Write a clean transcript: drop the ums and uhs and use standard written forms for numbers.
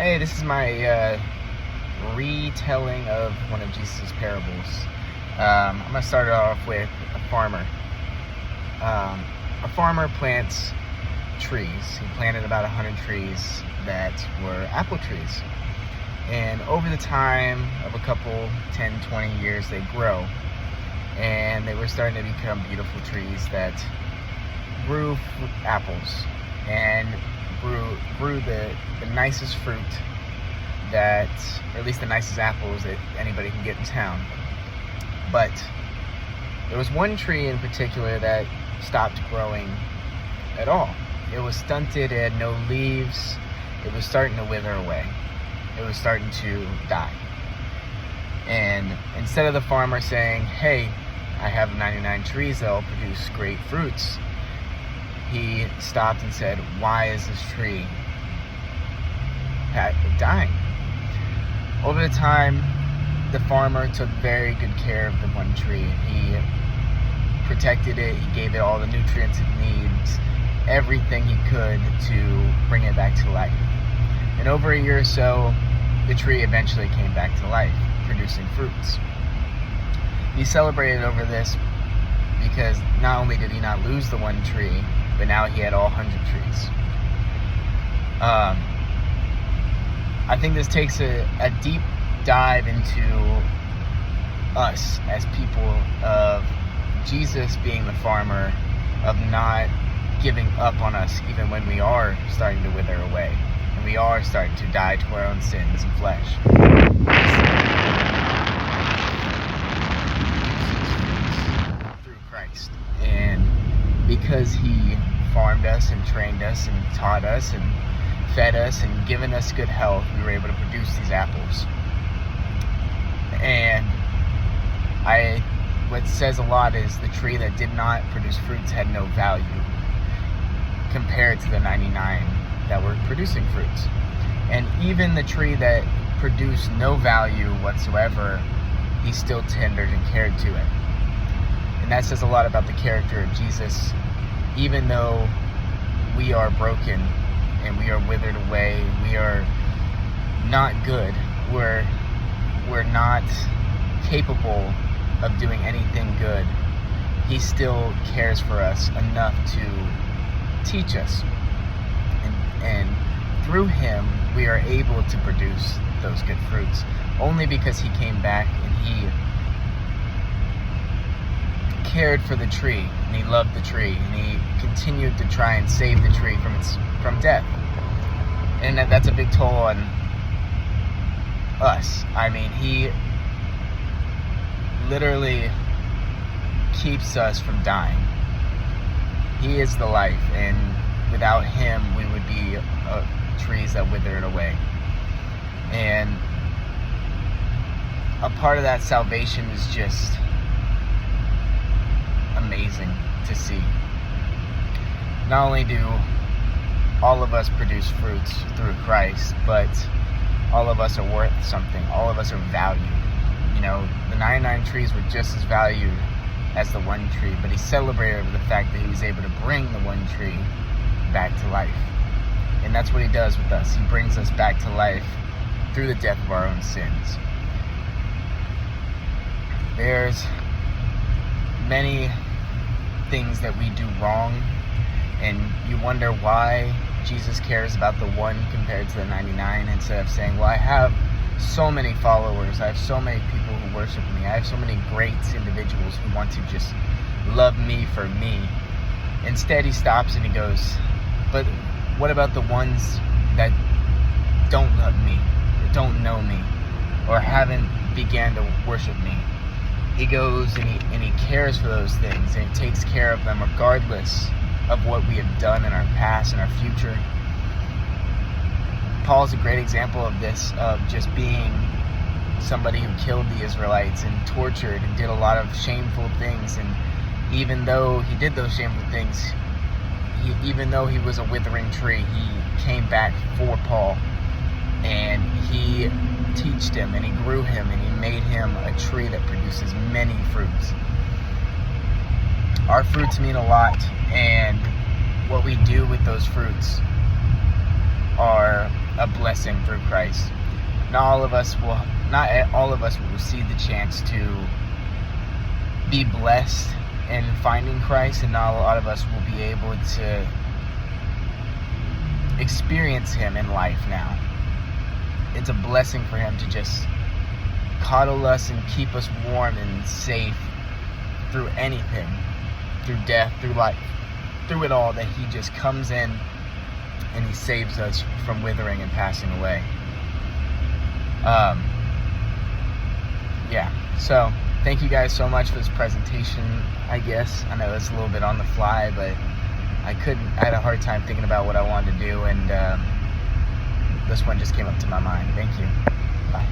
Hey, this is my retelling of one of Jesus' parables. I'm going to start it off with a farmer. A farmer plants trees. He planted about 100 trees that were apple trees. And over the time of a couple, 10, 20 years, they grow. And they were starting to become beautiful trees that grew apples and grew the nicest fruit that, or at least the nicest apples that anybody can get in town. But there was one tree in particular that stopped growing at all. It was stunted, it had no leaves, it was starting to wither away. It was starting to die. And instead of the farmer saying, hey, I have 99 trees that will produce great fruits, he stopped and said, why is this tree dying? Over the time, the farmer took very good care of the one tree. He protected it, he gave it all the nutrients it needs, everything he could to bring it back to life. And over a year or so, the tree eventually came back to life, producing fruits. He celebrated over this because not only did he not lose the one tree, but now he had all 100 trees. I think this takes a deep dive into us as people, of Jesus being the farmer, of not giving up on us even when we are starting to wither away and we are starting to die to our own sins and flesh. Through Christ. And because he farmed us and trained us and taught us and fed us and given us good health, we were able to produce these apples. And what says a lot is the tree that did not produce fruits had no value compared to the 99 that were producing fruits. And even the tree that produced no value whatsoever, he still tended and cared to it. And that says a lot about the character of Jesus. Even though we are broken and we are withered away, we are not good, we're not capable of doing anything good, he still cares for us enough to teach us. And through him, we are able to produce those good fruits, only because he came back and he cared for the tree, and he loved the tree, and he continued to try and save the tree from death. And that's a big toll on us. I mean, he literally keeps us from dying. He is the life, and without him, we would be trees that withered away. And a part of that salvation is just amazing to see. Not only do all of us produce fruits through Christ, but all of us are worth something. All of us are valued. You know, the 99 trees were just as valued as the one tree, but he celebrated over the fact that he was able to bring the one tree back to life. And that's what he does with us. He brings us back to life through the death of our own sins. There's many things that we do wrong, and you wonder why Jesus cares about the one compared to the 99, instead of saying, well, I have so many followers, I have so many people who worship me, I have so many great individuals who want to just love me for me. Instead, he stops and he goes, but what about the ones that don't love me, or don't know me, or haven't began to worship me? He goes and he cares for those things, and he takes care of them regardless of what we have done in our past and our future. Paul's a great example of this, of just being somebody who killed the Israelites and tortured and did a lot of shameful things. And even though he did those shameful things, even though he was a withering tree, he came back for Paul, and he taught him, and he grew him, and he made him a tree that produces many fruits. Our fruits mean a lot, and what we do with those fruits are a blessing through Christ. Not all of us will receive the chance to be blessed in finding Christ, and not a lot of us will be able to experience him in life now. It's a blessing for him to just coddle us and keep us warm and safe through anything, through death, through life, through it all, that he just comes in and he saves us from withering and passing away. So thank you guys so much for this presentation. I guess I know it's a little bit on the fly, but I had a hard time thinking about what I wanted to do, and this one just came up to my mind. Thank you. Bye.